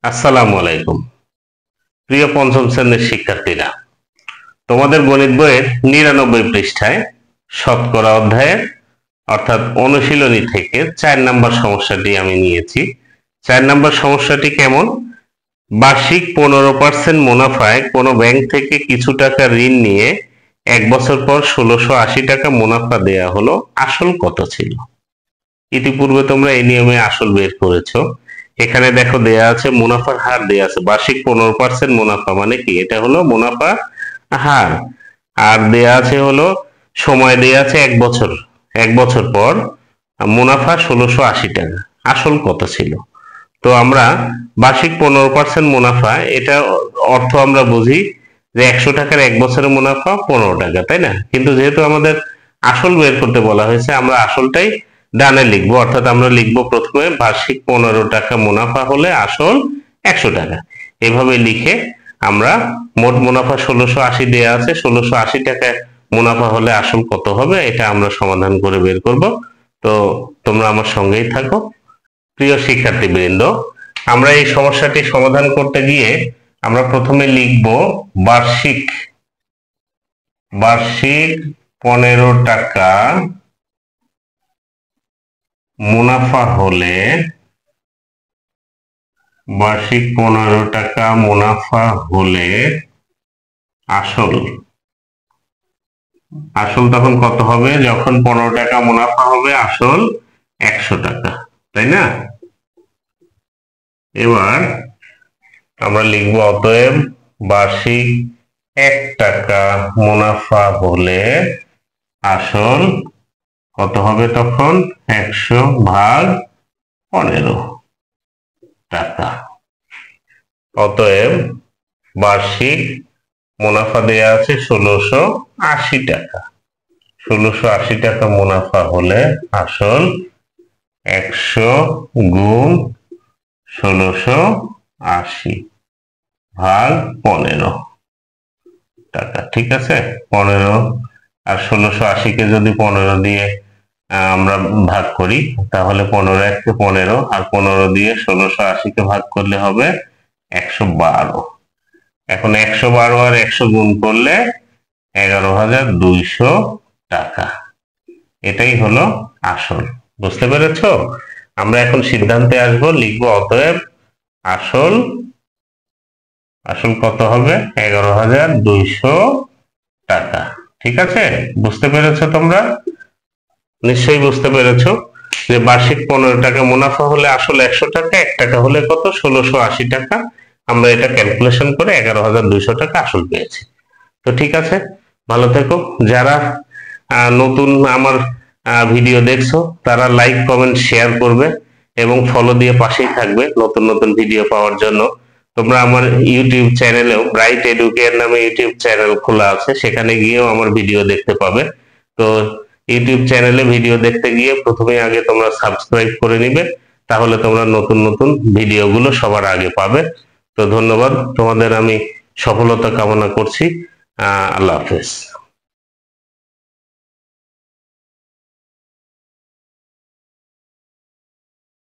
আসসালামু আলাইকুম। প্রিয় পঞ্চম শ্রেণীর শিক্ষার্থীরা, তোমাদের গণিত বইয়ের ৯৯ পৃষ্ঠায় শতকরা অধ্যায়ের অর্থাৎ অনুশীলনী থেকে ৪ নম্বর সমস্যাটি আমি নিয়েছি। ৪ নম্বর সমস্যাটি কেমন? বার্ষিক 15% মুনাফায় কোনো ব্যাংক থেকে কিছু টাকা ঋণ নিয়ে ১ বছর পর ১৬৮০ টাকা মুনাফা দেয়া হলো, আসল কত ছিল? ইতিপূর্বে তোমরা এই নিয়মে আসল বের করেছো। এখানে দেখো দেয়া আছে মুনাফার হার দেয়া আছে, বার্ষিক 15% মুনাফা মানে কি? এটা হলো মুনাফা হার। আর দেয়া আছে হলো সময় দেয়া আছে ১ বছর, ১ বছর পর মুনাফা ১৬৮০ টাকা, আসল কত ছিল? তো আমরা বার্ষিক 15% মুনাফা, এটা অর্থ আমরা বুঝি যে ১০০ টাকার ১ বছরের মুনাফা ১৫ টাকা, তাই না? কিন্তু যেহেতু আমাদের আসল বের করতে বলা হয়েছে, আমরা আসলটাই ডানে লিখবো, অর্থাৎ আমরা লিখবো প্রথমে বার্ষিক 15 টাকা মুনাফা হলে আসল ১০০ টাকা। এভাবে লিখে আমরা মোট মুনাফা ১৬৮০ দেয়া আছে, ১৬৮০ টাকা মুনাফা হলে আসল কত হবে এটা আমরা সমাধান করে বের করব। তো তোমরা আমার সঙ্গেই থাকো। প্রিয় শিক্ষার্থীবৃন্দ, আমরা এই সমস্যাটি সমাধান করতে গিয়ে আমরা প্রথমে লিখব বার্ষিক 15 টাকা মুনাফা হলে, বার্ষিক 15 টাকা মুনাফা হলে আসল তখন কত হবে? যখন 15 টাকা মুনাফা হবে আসল ১০০ টাকা, তাই না? এবার আমরা লিখব অতএব বার্ষিক ১ টাকা মুনাফা হলে আসল কত হবে তখন? ১০০/15 টাকা। অতএব বার্ষিক মুনাফা দেয়া আছে ১৬৮০ টাকা। ১৬৮০ টাকা মুনাফা হলে আসল ১০০*১৬৮০/15 টাকা। ঠিক আছে? 15 আর ১৬৮০ কে যদি 15 দিয়ে আমরা ভাগ করি তাহলে 15 আর 15 দিয়ে ১৬৮০ কে ভাগ করলে হবে ১১২। এখন ১১২ আর ১০০ গুণ করলে ১১,২০০ টাকা। এটাই হলো আসল। বুঝতে পেরেছো? আমরা এখন সিদ্ধান্তে আসবো, লিখবো অতএব আসল কত হবে? ১১,২০০ টাকা। ঠিক আছে? বুঝতে পেরেছো তোমরা? নিশ্চয়ই বুঝতে পেরেছো যে বার্ষিক 15 টাকা মুনাফা হলে আসল ১০০ টাকা, ১ টাকা হলে কত? ১৬৮০ টাকা। আমরা এটা ক্যালকুলেশন করে ১১,২০০ টাকা আসল পেয়েছি। তো ঠিক আছে, ভালো থেকো। যারা নতুন আমার ভিডিও দেখছো তারা লাইক, কমেন্ট, শেয়ার করবে এবং ফলো দিয়ে পাশেই থাকবে নতুন নতুন ভিডিও পাওয়ার জন্য। তোমরা আমার ইউটিউব চ্যানেলেও ব্রাইট এডুকেয়ার নামে ইউটিউব চ্যানেল খোলা আছে, সেখানে গিয়েও আমার ভিডিও দেখতে পাবে। তো ইউটিউব চ্যানেলে ভিডিও দেখতে গিয়ে প্রথমে আগে তোমরা সাবস্ক্রাইব করে নিবে, তাহলে তোমরা নতুন নতুন ভিডিওগুলো সবার আগে পাবে। তো ধন্যবাদ, তোমাদের আমি সফলতা কামনা করছি। আল্লাহ হাফেজ।